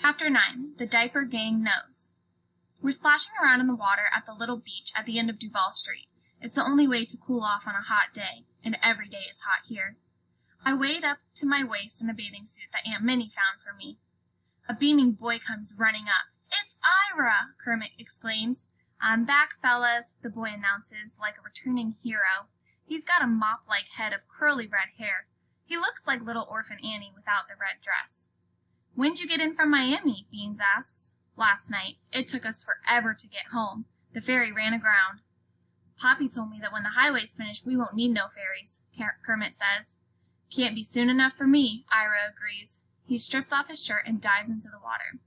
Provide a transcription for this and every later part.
Chapter 9. The Diaper Gang Knows. We're splashing around in the water at the little beach at the end of Duval Street. It's the only way to cool off on a hot day, and every day is hot here. I wade up to my waist in a bathing suit that Aunt Minnie found for me. A beaming boy comes running up. "It's Ira!" Kermit exclaims. "I'm back, fellas," the boy announces like a returning hero. He's got a mop-like head of curly red hair. He looks like little orphan Annie without the red dress. "When'd you get in from Miami?" Beans asks. "Last night. It took us forever to get home. The ferry ran aground." "Poppy told me that when the highway's finished we won't need no ferries," Kermit says. "Can't be soon enough for me," Ira agrees. He strips off his shirt and dives into the water.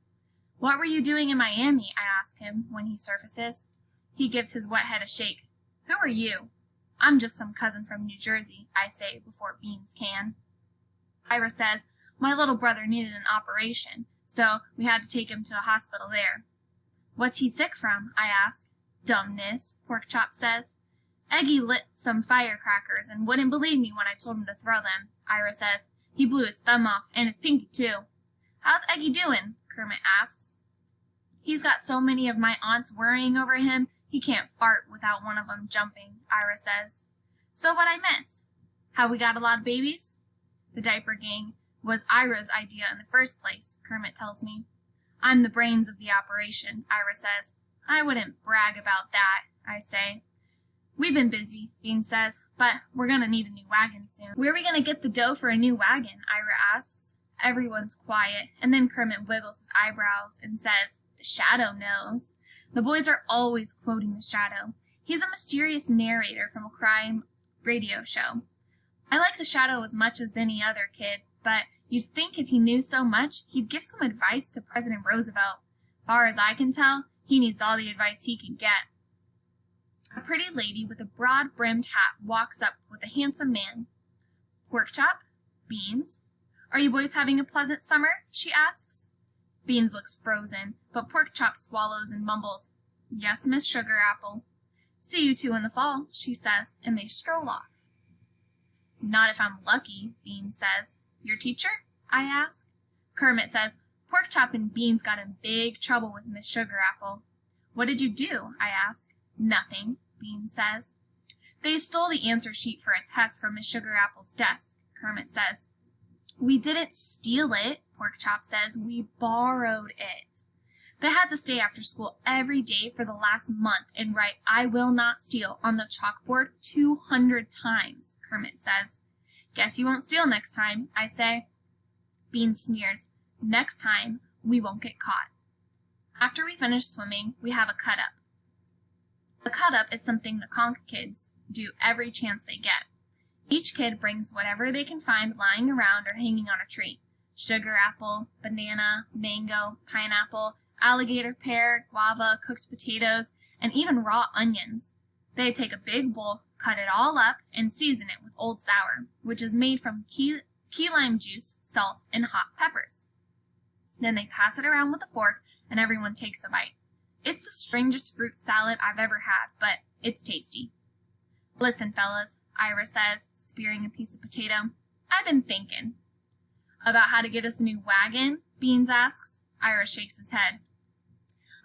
"What were you doing in Miami?" I ask him when he surfaces. He gives his wet head a shake. "Who are you?" "I'm just some cousin from New Jersey," I say before Beans can. Ira says, "My little brother needed an operation, so we had to take him to a hospital there." "What's he sick from?" I ask. "Dumbness," Porkchop says. "Eggy lit some firecrackers and wouldn't believe me when I told him to throw them," Ira says. "He blew his thumb off and his pinky too." "How's Eggy doing?" Kermit asks. "He's got so many of my aunts worrying over him, he can't fart without one of them jumping," Ira says. "So what'd I miss? Have we got a lot of babies?" "The diaper gang was Ira's idea in the first place," Kermit tells me. "I'm the brains of the operation," Ira says. "I wouldn't brag about that," I say. "We've been busy," Beans says, "but we're gonna need a new wagon soon." "Where are we gonna get the dough for a new wagon?" Ira asks. Everyone's quiet, and then Kermit wiggles his eyebrows and says, "The Shadow knows." The boys are always quoting the Shadow. He's a mysterious narrator from a crime radio show. I like the Shadow as much as any other kid, but you'd think if he knew so much, he'd give some advice to President Roosevelt. Far as I can tell, he needs all the advice he can get. A pretty lady with a broad-brimmed hat walks up with a handsome man. "Porkchop? Beans? Are you boys having a pleasant summer?" she asks. Beans looks frozen, but Porkchop swallows and mumbles, "Yes, Miss Sugarapple." "See you two in the fall," she says, and they stroll off. "Not if I'm lucky," Beans says. "Your teacher?" I ask. Kermit says, "Porkchop and Beans got in big trouble with Miss Sugarapple." "What did you do?" I ask. "Nothing," Beans says. "They stole the answer sheet for a test from Miss Sugarapple's desk," Kermit says. "We didn't steal it," Porkchop says. "We borrowed it. They had to stay after school every day for the last month and write 'I will not steal' on the chalkboard 200 times, Kermit says. "Guess you won't steal next time," I say. Beans sneers. "Next time, we won't get caught." After we finish swimming, we have a cut-up. A cut-up is something the conch kids do every chance they get. Each kid brings whatever they can find lying around or hanging on a tree. Sugar apple, banana, mango, pineapple, alligator pear, guava, cooked potatoes, and even raw onions. They take a big bowl, cut it all up, and season it with Old Sour, which is made from key lime juice, salt, and hot peppers. Then they pass it around with a fork, and everyone takes a bite. It's the strangest fruit salad I've ever had, but it's tasty. "Listen, fellas," Ira says, spearing a piece of potato. "I've been thinking." "About how to get us a new wagon?" Beans asks. Ira shakes his head.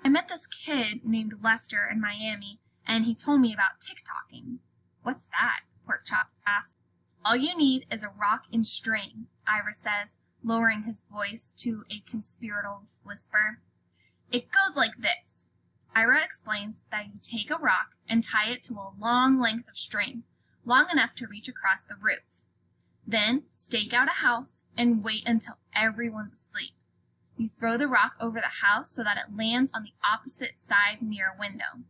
"I met this kid named Lester in Miami, and he told me about TikToking." "What's that?" Porkchop asks. "All you need is a rock and string," Ira says, lowering his voice to a conspirative whisper. "It goes like this." Ira explains that you take a rock and tie it to a long length of string, long enough to reach across the roof. Then stake out a house and wait until everyone's asleep. You throw the rock over the house so that it lands on the opposite side near a window.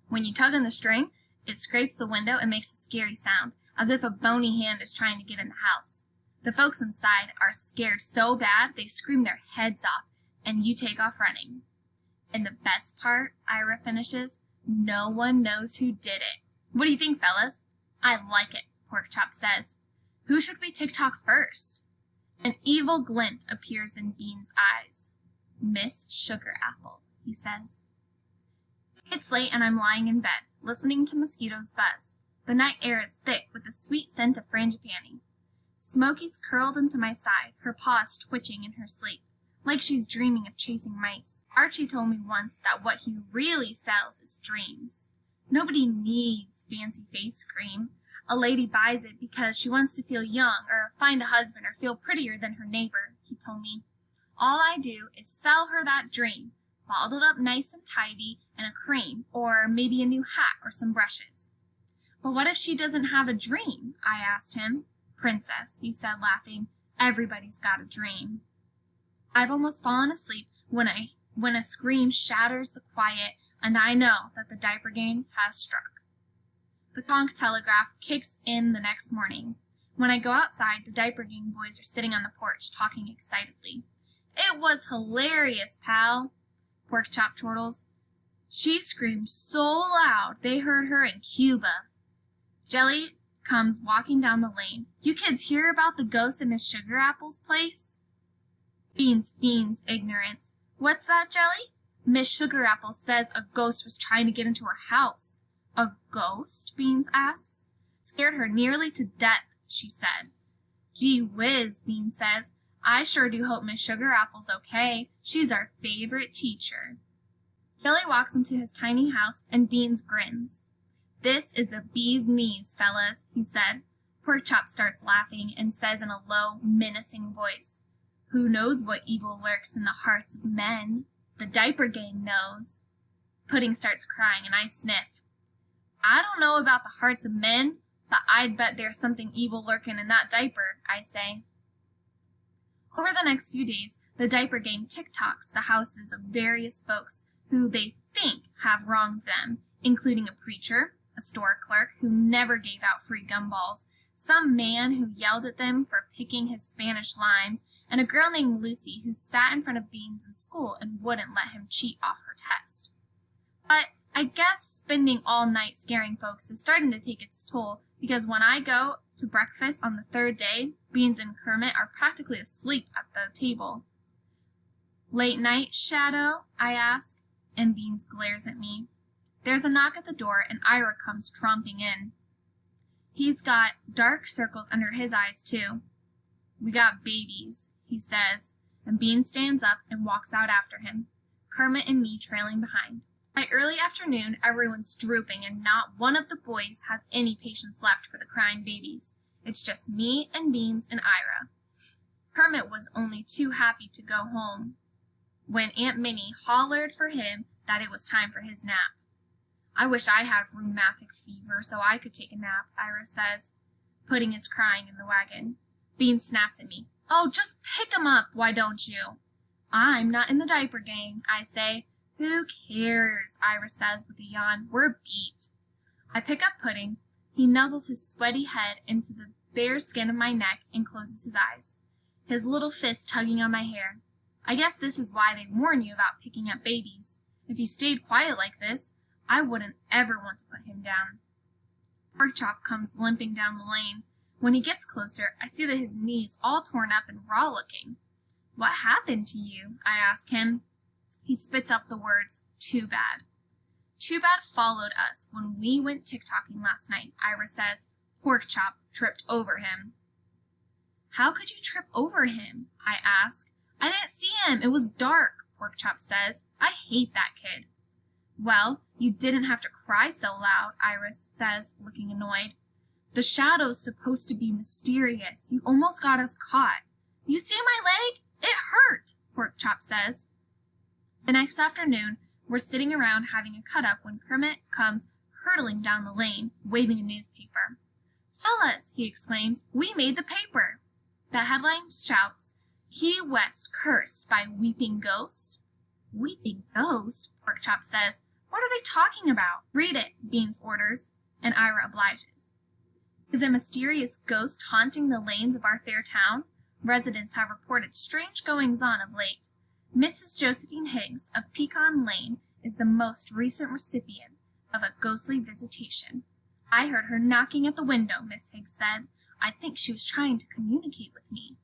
When you tug on the string, it scrapes the window and makes a scary sound, as if a bony hand is trying to get in the house. The folks inside are scared so bad they scream their heads off, and you take off running. And the best part, Ira finishes, no one knows who did it. What do you think, fellas? "I like it," Porkchop says. "Who should we TikTok first?" An evil glint appears in Beans' eyes. "Miss Sugarapple," he says. It's late and I'm lying in bed, listening to mosquitoes buzz. The night air is thick with the sweet scent of frangipani. Smokey's curled into my side, her paws twitching in her sleep. like she's dreaming of chasing mice. Archie told me once that what he really sells is dreams. Nobody needs fancy face cream. A lady buys it because she wants to feel young or find a husband or feel prettier than her neighbor, he told me. All I do is sell her that dream, bottled up nice and tidy in a cream or maybe a new hat or some brushes. But what if she doesn't have a dream? I asked him. Princess, he said, laughing, everybody's got a dream. I've almost fallen asleep when a scream shatters the quiet, and I know that the diaper gang has struck. The conch telegraph kicks in the next morning. When I go outside, the diaper gang boys are sitting on the porch talking excitedly. It was hilarious, pal, Porkchop chortles. She screamed so loud they heard her in Cuba. Jelly comes walking down the lane. You kids hear about the ghost in Miss Sugar Apple's place? Beans feigns ignorance. What's that, Jelly? Miss Sugar Apple says a ghost was trying to get into her house. A ghost? Beans asks. Scared her nearly to death, she said. Gee whiz, Beans says. I sure do hope Miss Sugar Apple's okay. She's our favorite teacher. Jelly walks into his tiny house and Beans grins. This is the bee's knees, fellas, he said. Porkchop starts laughing and says in a low, menacing voice, Who knows what evil lurks in the hearts of men? The diaper gang knows. Pudding starts crying and I sniff. I don't know about the hearts of men, but I'd bet there's something evil lurking in that diaper, I say. Over the next few days, the diaper gang TikToks the houses of various folks who they think have wronged them, including a preacher, a store clerk who never gave out free gumballs, some man who yelled at them for picking his Spanish limes, and a girl named Lucy who sat in front of Beans in school and wouldn't let him cheat off her test. But I guess spending all night scaring folks is starting to take its toll, because when I go to breakfast on the third day, Beans and Kermit are practically asleep at the table. Late night, Shadow? I ask, and Beans glares at me. There's a knock at the door, and Ira comes tromping in. He's got dark circles under his eyes, too. We got babies, he says, and Beans stands up and walks out after him, Kermit and me trailing behind. By early afternoon, everyone's drooping, and not one of the boys has any patience left for the crying babies. It's just me and Beans and Ira. Kermit was only too happy to go home when Aunt Minnie hollered for him that it was time for his nap. I wish I had rheumatic fever so I could take a nap, Ira says. Pudding is crying in the wagon. Beans snaps at me. Oh, just pick 'em up, why don't you? I'm not in the diaper gang, I say. Who cares, Ira says with a yawn. We're beat. I pick up Pudding. He nuzzles his sweaty head into the bare skin of my neck and closes his eyes, his little fist tugging on my hair. I guess this is why they warn you about picking up babies. If he stayed quiet like this, I wouldn't ever want to put him down. Porkchop comes limping down the lane. When he gets closer, I see that his knee's all torn up and raw looking. What happened to you? I ask him. He spits out the words, too bad. Too bad followed us when we went TikToking last night, Ira says. Porkchop tripped over him. How could you trip over him? I ask. I didn't see him. It was dark, Porkchop says. I hate that kid. Well, you didn't have to cry so loud, Iris says, looking annoyed. The shadow's supposed to be mysterious. You almost got us caught. You see my leg? It hurt, Porkchop says. The next afternoon, we're sitting around having a cut-up when Kermit comes hurtling down the lane, waving a newspaper. Fellas, he exclaims, we made the paper. The headline shouts, Key West cursed by weeping ghost. Weeping ghost? Porkchop says. What are they talking about? Read it, Beans orders, and Ira obliges. Is a mysterious ghost haunting the lanes of our fair town? Residents have reported strange goings-on of late. Mrs. Josephine Higgs of Pecan Lane is the most recent recipient of a ghostly visitation. I heard her knocking at the window, Miss Higgs said. I think she was trying to communicate with me.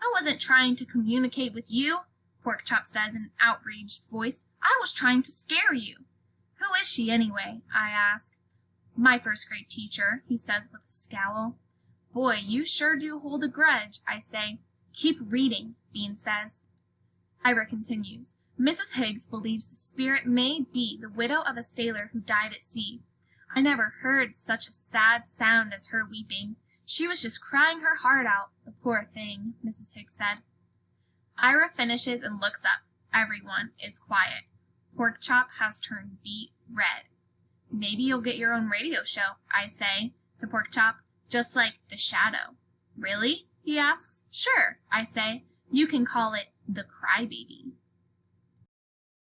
I wasn't trying to communicate with you, Porkchop says in an outraged voice. I was trying to scare you. Who is she anyway? I ask. My first-grade teacher, he says with a scowl. Boy, you sure do hold a grudge, I say. Keep reading, Bean says. Ira continues, Mrs. Higgs believes the spirit may be the widow of a sailor who died at sea. I never heard such a sad sound as her weeping. She was just crying her heart out, the poor thing, Mrs. Higgs said. Ira finishes and looks up. Everyone is quiet. Porkchop has turned beet red. Maybe you'll get your own radio show, I say to Porkchop, just like The Shadow. Really? He asks. Sure, I say. You can call it The Crybaby.